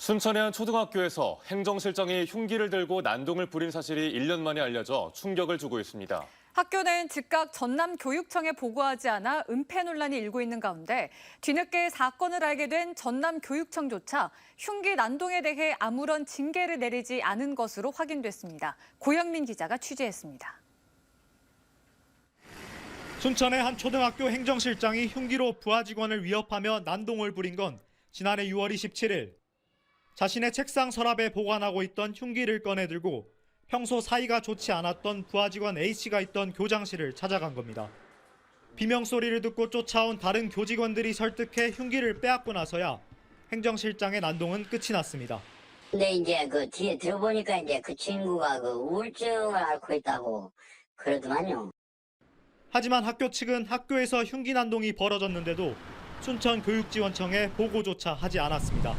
순천의 한 초등학교에서 행정실장이 흉기를 들고 난동을 부린 사실이 1년 만에 알려져 충격을 주고 있습니다. 학교는 즉각 전남교육청에 보고하지 않아 은폐 논란이 일고 있는 가운데 뒤늦게 사건을 알게 된 전남교육청조차 흉기 난동에 대해 아무런 징계를 내리지 않은 것으로 확인됐습니다. 고영민 기자가 취재했습니다. 순천의 한 초등학교 행정실장이 흉기로 부하 직원을 위협하며 난동을 부린 건 지난해 6월 27일. 자신의 책상 서랍에 보관하고 있던 흉기를 꺼내 들고 평소 사이가 좋지 않았던 부하 직원 A씨가 있던 교장실을 찾아간 겁니다. 비명 소리를 듣고 쫓아온 다른 교직원들이 설득해 흉기를 빼앗고 나서야 행정실장의 난동은 끝이 났습니다. 근데 이제 그 뒤에 들어보니까 이제 그 친구가 그 우울증을 앓고 있다고 그러더만요. 하지만 학교 측은 학교에서 흉기 난동이 벌어졌는데도 순천교육지원청에 보고조차 하지 않았습니다.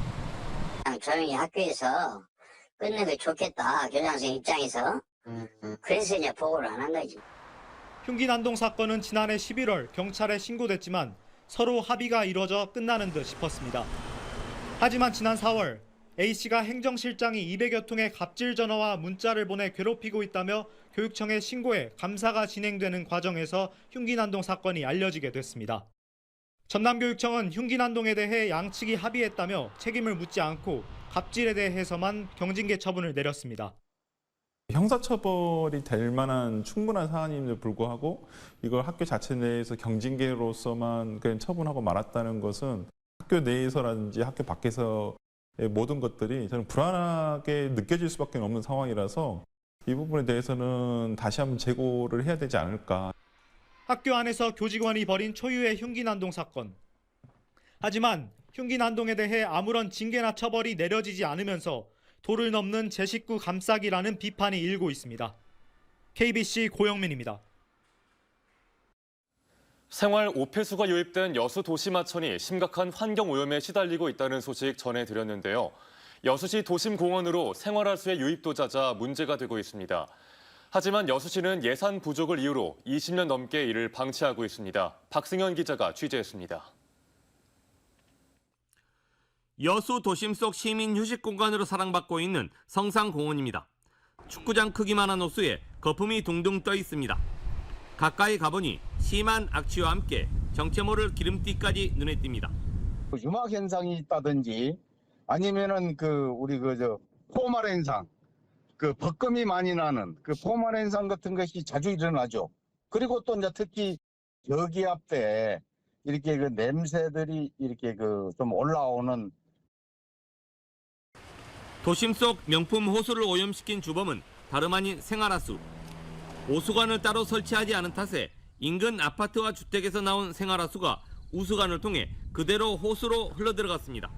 그냥 조용히 학교에서 끝내는 게 좋겠다, 교장선 입장에서. 그래서 이제 보고를 안 한 거지. 흉기 난동 사건은 지난해 11월 경찰에 신고됐지만 서로 합의가 이뤄져 끝나는 듯 싶었습니다. 하지만 지난 4월 A씨가 행정실장이 200여 통의 갑질 전화와 문자를 보내 괴롭히고 있다며 교육청에 신고해 감사가 진행되는 과정에서 흉기 난동 사건이 알려지게 됐습니다. 전남교육청은 흉기 난동에 대해 양측이 합의했다며 책임을 묻지 않고 갑질에 대해서만 경징계 처분을 내렸습니다. 형사처벌이 될 만한 충분한 사안임에도 불구하고 이걸 학교 자체 내에서 경징계로서만 그냥 처분하고 말았다는 것은 학교 내에서라든지 학교 밖에서의 모든 것들이 저는 불안하게 느껴질 수밖에 없는 상황이라서 이 부분에 대해서는 다시 한번 재고를 해야 되지 않을까. 학교 안에서 교직원이 벌인 초유의 흉기 난동 사건. 하지만 흉기 난동에 대해 아무런 징계나 처벌이 내려지지 않으면서 도를 넘는 제 식구 감싸기라는 비판이 일고 있습니다. KBC 고영민입니다. 생활 오폐수가 유입된 여수 도심하천이 심각한 환경오염에 시달리고 있다는 소식 전해드렸는데요. 여수시 도심공원으로 생활하수의 유입도 잦아 문제가 되고 있습니다. 하지만 여수시는 예산 부족을 이유로 20년 넘게 이를 방치하고 있습니다. 박승현 기자가 취재했습니다. 여수 도심 속 시민 휴식 공간으로 사랑받고 있는 성상공원입니다. 축구장 크기만한 호수에 거품이 둥둥 떠 있습니다. 가까이 가보니 심한 악취와 함께 정체 모를 기름띠까지 눈에 띕니다. 유막 현상이 있다든지 아니면은 우리 포말 현상, 벗금이 많이 나는 포말 현상 같은 것이 자주 일어나죠. 그리고 또 이제 특히 저기압 때 이렇게 냄새들이 이렇게 좀 올라오는. 도심 속 명품 호수를 오염시킨 주범은 다름 아닌 생활하수. 오수관을 따로 설치하지 않은 탓에 인근 아파트와 주택에서 나온 생활하수가 우수관을 통해 그대로 호수로 흘러들어갔습니다.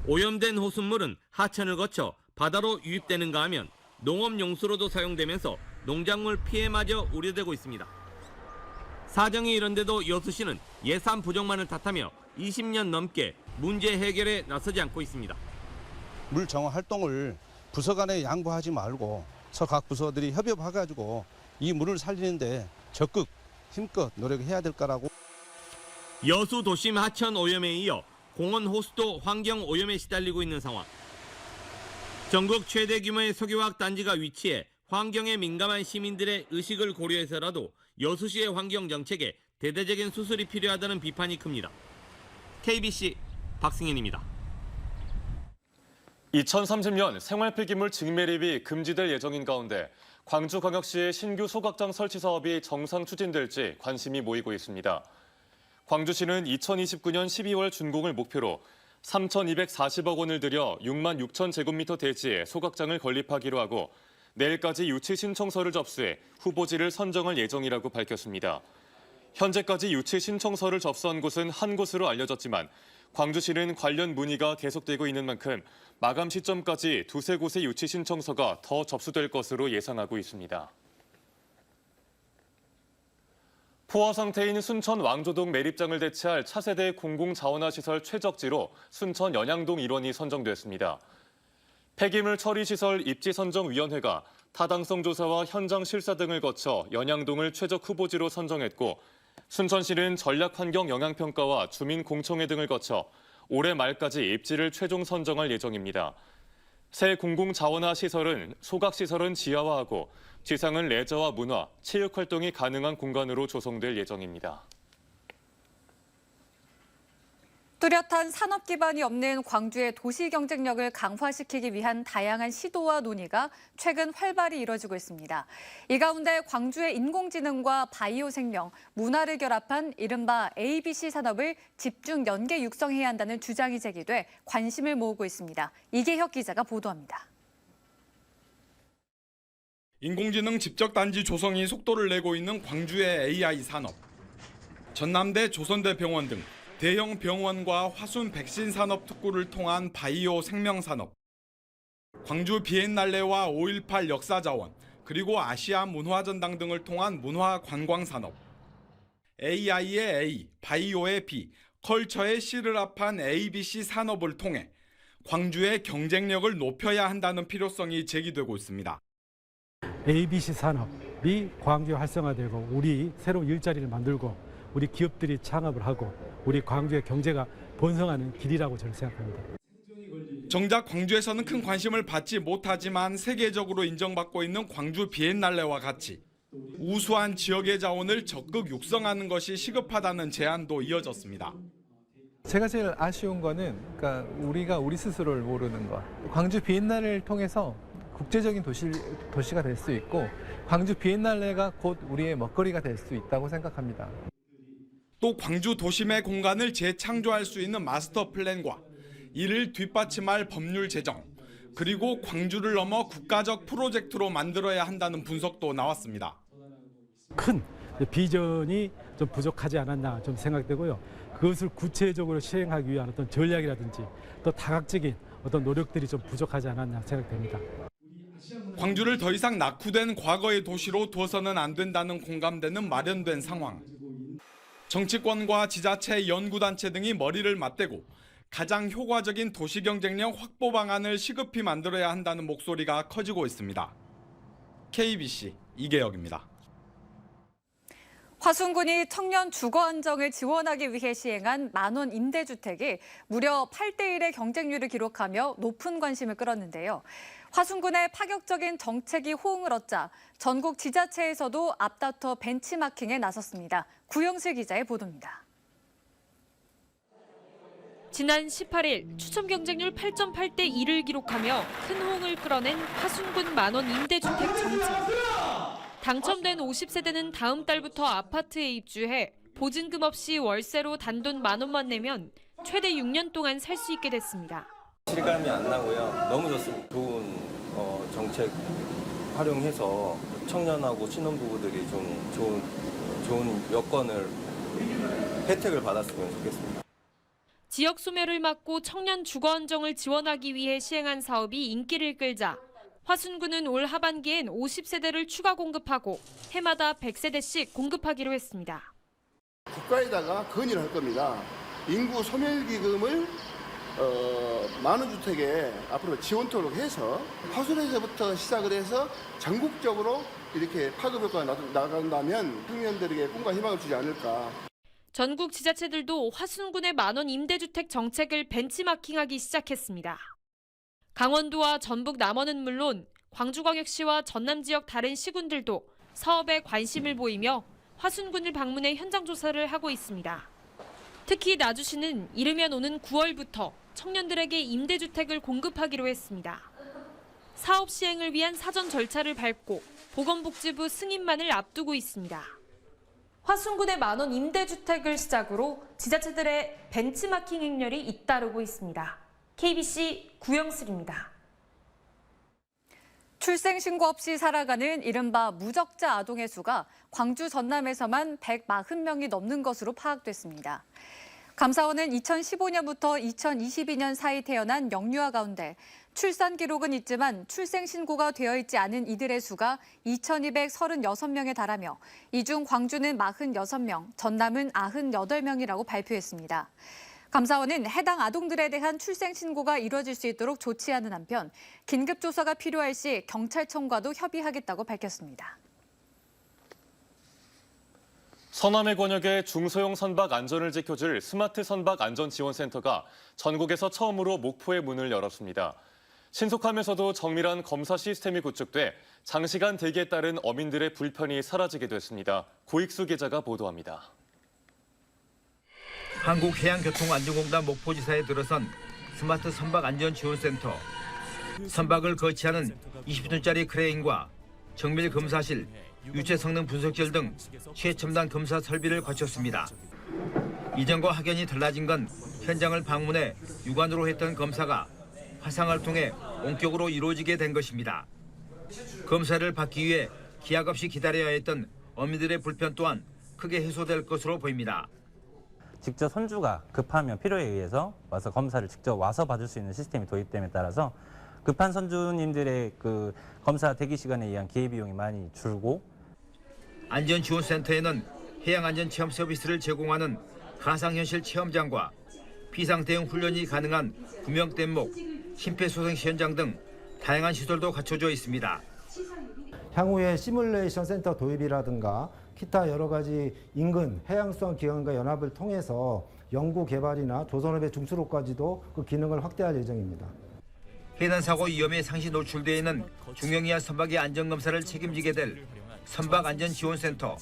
오염된 호수물은 하천을 거쳐 바다로 유입되는가 하면 농업용수로도 사용되면서 농작물 피해마저 우려되고 있습니다. 사정이 이런데도 여수시는 예산 부족만을 탓하며 20년 넘게 문제 해결에 나서지 않고 있습니다. 물 정화 활동을 부서 간에 양보하지 말고 각 부서들이 협업해가지고 이 물을 살리는데 적극 힘껏 노력해야 될 거라고. 여수 도심 하천 오염에 이어 공원 호수도 환경 오염에 시달리고 있는 상황. 전국 최대 규모의 석유화학 단지가 위치해 환경에 민감한 시민들의 의식을 고려해서라도 여수시의 환경 정책에 대대적인 수술이 필요하다는 비판이 큽니다. KBC 박승현입니다. 2030년 생활 폐기물 직매립이 금지될 예정인 가운데 광주광역시의 신규 소각장 설치 사업이 정상 추진될지 관심이 모이고 있습니다. 광주시는 2029년 12월 준공을 목표로 3,240억 원을 들여 6만 6천 제곱미터 대지에 소각장을 건립하기로 하고 내일까지 유치 신청서를 접수해 후보지를 선정할 예정이라고 밝혔습니다. 현재까지 유치 신청서를 접수한 곳은 한 곳으로 알려졌지만 광주시는 관련 문의가 계속되고 있는 만큼 마감 시점까지 두세 곳의 유치 신청서가 더 접수될 것으로 예상하고 있습니다. 포화 상태인 순천 왕조동 매립장을 대체할 차세대 공공자원화시설 최적지로 순천 연양동 일원이 선정됐습니다. 폐기물 처리시설 입지선정위원회가 타당성 조사와 현장 실사 등을 거쳐 연양동을 최적 후보지로 선정했고 순천시는 전략환경 영향평가와 주민공청회 등을 거쳐 올해 말까지 입지를 최종 선정할 예정입니다. 새 공공자원화 시설은 소각시설은 지하화하고 지상은 레저와 문화, 체육 활동이 가능한 공간으로 조성될 예정입니다. 뚜렷한 산업 기반이 없는 광주의 도시 경쟁력을 강화시키기 위한 다양한 시도와 논의가 최근 활발히 이뤄지고 있습니다. 이 가운데 광주의 인공지능과 바이오 생명, 문화를 결합한 이른바 ABC 산업을 집중 연계 육성해야 한다는 주장이 제기돼 관심을 모으고 있습니다. 이계혁 기자가 보도합니다. 인공지능 집적단지 조성이 속도를 내고 있는 광주의 AI 산업. 전남대 조선대병원 등 대형 병원과 화순 백신 산업 특구를 통한 바이오 생명 산업, 광주 비엔날레와 5.18 역사자원, 그리고 아시아 문화전당 등을 통한 문화 관광 산업, AI의 A, 바이오의 B, 컬처의 C를 합한 ABC 산업을 통해 광주의 경쟁력을 높여야 한다는 필요성이 제기되고 있습니다. ABC 산업이 광주에 활성화되고 우리 새로운 일자리를 만들고 우리 기업들이 창업을 하고 우리 광주의 경제가 번성하는 길이라고 저는 생각합니다. 정작 광주에서는 큰 관심을 받지 못하지만 세계적으로 인정받고 있는 광주 비엔날레와 같이 우수한 지역의 자원을 적극 육성하는 것이 시급하다는 제안도 이어졌습니다. 제가 제일 아쉬운 거는 그러니까 우리가 우리 스스로를 모르는 것. 광주 비엔날레를 통해서 국제적인 도시가 될 수 있고 광주 비엔날레가 곧 우리의 먹거리가 될 수 있다고 생각합니다. 또 광주 도심의 공간을 재창조할 수 있는 마스터 플랜과 이를 뒷받침할 법률 제정, 그리고 광주를 넘어 국가적 프로젝트로 만들어야 한다는 분석도 나왔습니다. 큰 비전이 좀 부족하지 않았나 좀 생각되고요. 그것을 구체적으로 시행하기 위한 어떤 전략이라든지 또 다각적인 어떤 노력들이 좀 부족하지 않았나 생각됩니다. 광주를 더 이상 낙후된 과거의 도시로 두어서는 안 된다는 공감대는 마련된 상황. 정치권과 지자체, 연구단체 등이 머리를 맞대고 가장 효과적인 도시 경쟁력 확보 방안을 시급히 만들어야 한다는 목소리가 커지고 있습니다. KBC 이계혁입니다. 화순군이 청년 주거 안정을 지원하기 위해 시행한 만원 임대주택이 무려 8대1의 경쟁률을 기록하며 높은 관심을 끌었는데요. 화순군의 파격적인 정책이 호응을 얻자 전국 지자체에서도 앞다퉈 벤치마킹에 나섰습니다. 구영슬 기자의 보도입니다. 지난 18일 추첨 경쟁률 8.8대 1을 기록하며 큰 호응을 끌어낸 화순군 만원 임대주택 정책. 당첨된 50세대는 다음 달부터 아파트에 입주해 보증금 없이 월세로 단돈 10,000원만 내면 최대 6년 동안 살 수 있게 됐습니다. 실감이 안 나고요. 너무 좋습니다. 좋은 정책 활용해서 청년하고 신혼부부들이 좀 좋은 여건을 혜택을 받았으면 좋겠습니다. 지역 소멸을 막고 청년 주거 안정을 지원하기 위해 시행한 사업이 인기를 끌자 화순군은 올 하반기엔 50세대를 추가 공급하고 해마다 100세대씩 공급하기로 했습니다. 국가에다가 건의를 할 겁니다. 인구 소멸기금을 많은 주택에 앞으로 지원토록 해서 화순에서부터 시작을 해서 전국적으로 이렇게 파급 효과가 나간다면 국민들에게 꿈과 희망을 주지 않을까. 전국 지자체들도 화순군의 만원 임대주택 정책을 벤치마킹하기 시작했습니다. 강원도와 전북 남원은 물론 광주광역시와 전남 지역 다른 시군들도 사업에 관심을 보이며 화순군을 방문해 현장 조사를 하고 있습니다. 특히 나주시는 이르면 오는 9월부터 청년들에게 임대주택을 공급하기로 했습니다. 사업 시행을 위한 사전 절차를 밟고 보건복지부 승인만을 앞두고 있습니다. 화순군의 만원 임대주택을 시작으로 지자체들의 벤치마킹 행렬이 잇따르고 있습니다. KBC 구영슬입니다. 출생신고 없이 살아가는 이른바 무적자 아동의 수가 광주 전남에서만 140명이 넘는 것으로 파악됐습니다. 감사원은 2015년부터 2022년 사이 태어난 영유아 가운데 출산 기록은 있지만 출생신고가 되어 있지 않은 이들의 수가 2,236명에 달하며 이 중 광주는 46명, 전남은 98명이라고 발표했습니다. 감사원은 해당 아동들에 대한 출생신고가 이루어질 수 있도록 조치하는 한편 긴급조사가 필요할 시 경찰청과도 협의하겠다고 밝혔습니다. 서남해 권역의 중소형 선박 안전을 지켜줄 스마트 선박 안전지원센터가 전국에서 처음으로 목포에 문을 열었습니다. 신속하면서도 정밀한 검사 시스템이 구축돼 장시간 대기에 따른 어민들의 불편이 사라지게 됐습니다. 고익수 기자가 보도합니다. 한국해양교통안전공단 목포지사에 들어선 스마트 선박 안전지원센터. 선박을 거치하는 20톤짜리 크레인과 정밀 검사실, 유체 성능 분석실 등 최첨단 검사 설비를 갖췄습니다. 이전과 확연히 달라진 건 현장을 방문해 육안으로 했던 검사가 화상을 통해 원격으로 이루어지게 된 것입니다. 검사를 받기 위해 기약 없이 기다려야 했던 어민들의 불편 또한 크게 해소될 것으로 보입니다. 직접 손주가 급하면 필요에 의해서 와서 검사를 직접 와서 받을 수 있는 시스템이 도입됨에 따라서 급한 손주님들의 그 검사 대기 시간에 의한 기회비용이 많이 줄고 안전지원센터에는 해양안전체험 서비스를 제공하는 가상현실 체험장과 비상대응 훈련이 가능한 구명댐목, 심폐소생 현장 등 다양한 시설도 갖춰져 있습니다. 향후에 시뮬레이션 센터 도입이라든가 기타 여러 가지 인근 해양수산 기관과 연합을 통해서 연구 개발이나 조선업의 중수로까지도 그 기능을 확대할 예정입니다. 해난사고 위험에 상시 노출되어 있는 중형이하 선박의 안전검사를 책임지게 될 선박안전지원센터.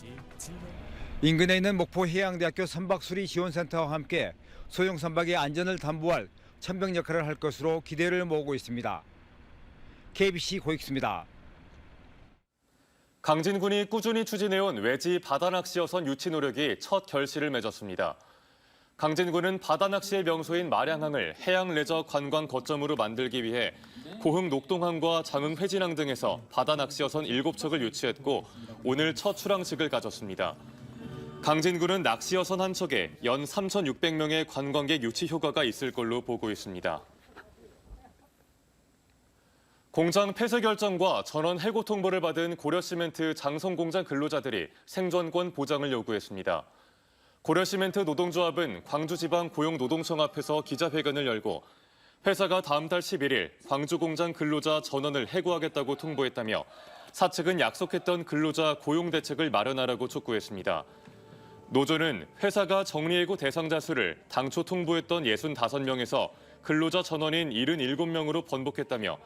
인근에 있는 목포해양대학교 선박수리지원센터와 함께 소형 선박의 안전을 담보할 천병 역할을 할 것으로 기대를 모으고 있습니다. KBC 고익수입니다. 강진군이 꾸준히 추진해온 외지 바다낚시 여선 유치 노력이 첫 결실을 맺었습니다. 강진군은 바다낚시의 명소인 마량항을 해양 레저 관광 거점으로 만들기 위해 고흥 녹동항과 장흥 회진항 등에서 바다낚시 여선 7척을 유치했고 오늘 첫 출항식을 가졌습니다. 강진군은 낚시 여선 한 척에 연 3,600명의 관광객 유치 효과가 있을 걸로 보고 있습니다. 공장 폐쇄 결정과 전원 해고 통보를 받은 고려시멘트 장성공장 근로자들이 생존권 보장을 요구했습니다. 고려시멘트 노동조합은 광주지방고용노동청 앞에서 기자회견을 열고 회사가 다음 달 11일 광주공장 근로자 전원을 해고하겠다고 통보했다며 사측은 약속했던 근로자 고용 대책을 마련하라고 촉구했습니다. 노조는 회사가 정리해고 대상자 수를 당초 통보했던 65명에서 근로자 전원인 77명으로 번복했다며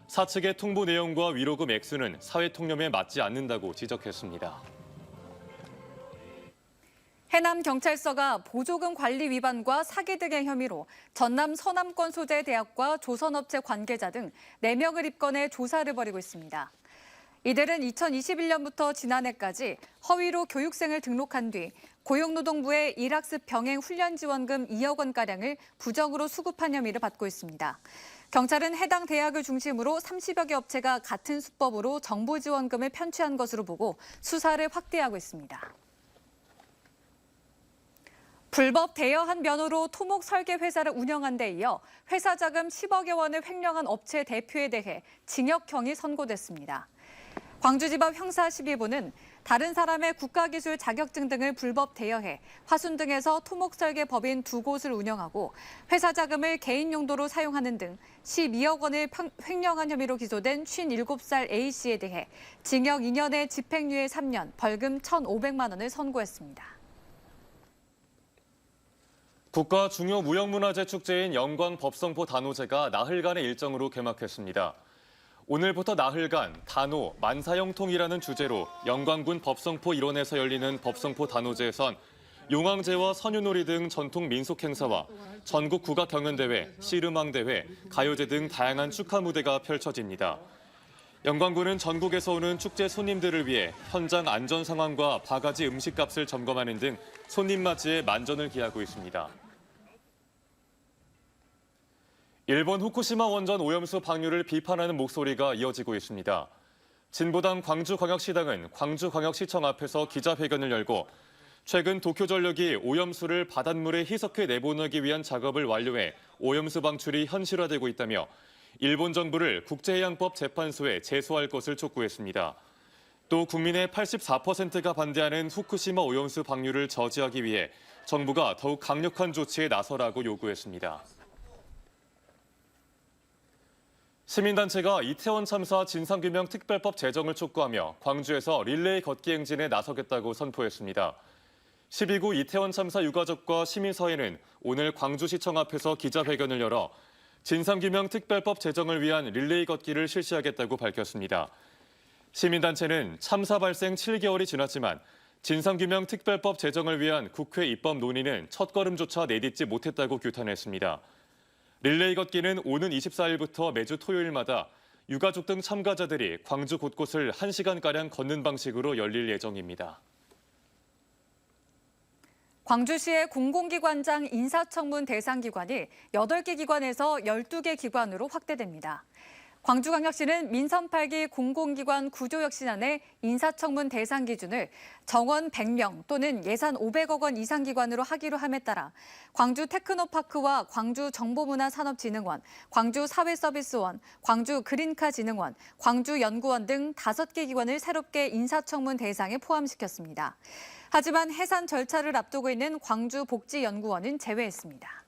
사측의 통보 내용과 위로금 액수는 사회통념에 맞지 않는다고 지적했습니다. 해남경찰서가 보조금 관리 위반과 사기 등의 혐의로 전남 서남권 소재 대학과 조선업체 관계자 등 4명을 입건해 조사를 벌이고 있습니다. 이들은 2021년부터 지난해까지 허위로 교육생을 등록한 뒤 고용노동부의 일학습 병행 훈련 지원금 2억 원가량을 부정으로 수급한 혐의를 받고 있습니다. 경찰은 해당 대학을 중심으로 30여 개 업체가 같은 수법으로 정보 지원금을 편취한 것으로 보고 수사를 확대하고 있습니다. 불법 대여한 면허로 토목 설계 회사를 운영한 데 이어 회사 자금 10억여 원을 횡령한 업체 대표에 대해 징역형이 선고됐습니다. 광주지법 형사 12부는 다른 사람의 국가기술 자격증 등을 불법 대여해 화순 등에서 토목 설계 법인 2곳을 운영하고 회사 자금을 개인 용도로 사용하는 등 12억 원을 횡령한 혐의로 기소된 57살 A씨에 대해 징역 2년에 집행유예 3년, 벌금 1,500만 원을 선고했습니다. 국가 중요 무형문화재 축제인 영광 법성포 단오제가 나흘간의 일정으로 개막했습니다. 오늘부터 나흘간 단오, 만사형통이라는 주제로 영광군 법성포 일원에서 열리는 법성포 단오제에선 용왕제와 선유놀이 등 전통 민속 행사와 전국 국악 경연대회, 씨름왕대회, 가요제 등 다양한 축하 무대가 펼쳐집니다. 영광군은 전국에서 오는 축제 손님들을 위해 현장 안전 상황과 바가지 음식값을 점검하는 등 손님 맞이에 만전을 기하고 있습니다. 일본 후쿠시마 원전 오염수 방류를 비판하는 목소리가 이어지고 있습니다. 진보당 광주광역시당은 광주광역시청 앞에서 기자회견을 열고 최근 도쿄전력이 오염수를 바닷물에 희석해 내보내기 위한 작업을 완료해 오염수 방출이 현실화되고 있다며 일본 정부를 국제해양법 재판소에 제소할 것을 촉구했습니다. 또 국민의 84%가 반대하는 후쿠시마 오염수 방류를 저지하기 위해 정부가 더욱 강력한 조치에 나서라고 요구했습니다. 시민단체가 이태원 참사 진상규명 특별법 제정을 촉구하며 광주에서 릴레이 걷기 행진에 나서겠다고 선포했습니다. 12구 이태원 참사 유가족과 시민사회는 오늘 광주시청 앞에서 기자회견을 열어 진상규명 특별법 제정을 위한 릴레이 걷기를 실시하겠다고 밝혔습니다. 시민단체는 참사 발생 7개월이 지났지만 진상규명 특별법 제정을 위한 국회 입법 논의는 첫걸음조차 내딛지 못했다고 규탄했습니다. 릴레이 걷기는 오는 24일부터 매주 토요일마다 유가족 등 참가자들이 광주 곳곳을 1시간가량 걷는 방식으로 열릴 예정입니다. 광주시의 공공기관장 인사청문 대상 기관이 8개 기관에서 12개 기관으로 확대됩니다. 광주광역시는 민선 8기 공공기관 구조혁신안의 인사청문 대상 기준을 정원 100명 또는 예산 500억 원 이상 기관으로 하기로 함에 따라 광주 테크노파크와 광주 정보문화산업진흥원, 광주 사회서비스원, 광주 그린카진흥원, 광주연구원 등 5개 기관을 새롭게 인사청문 대상에 포함시켰습니다. 하지만 해산 절차를 앞두고 있는 광주복지연구원은 제외했습니다.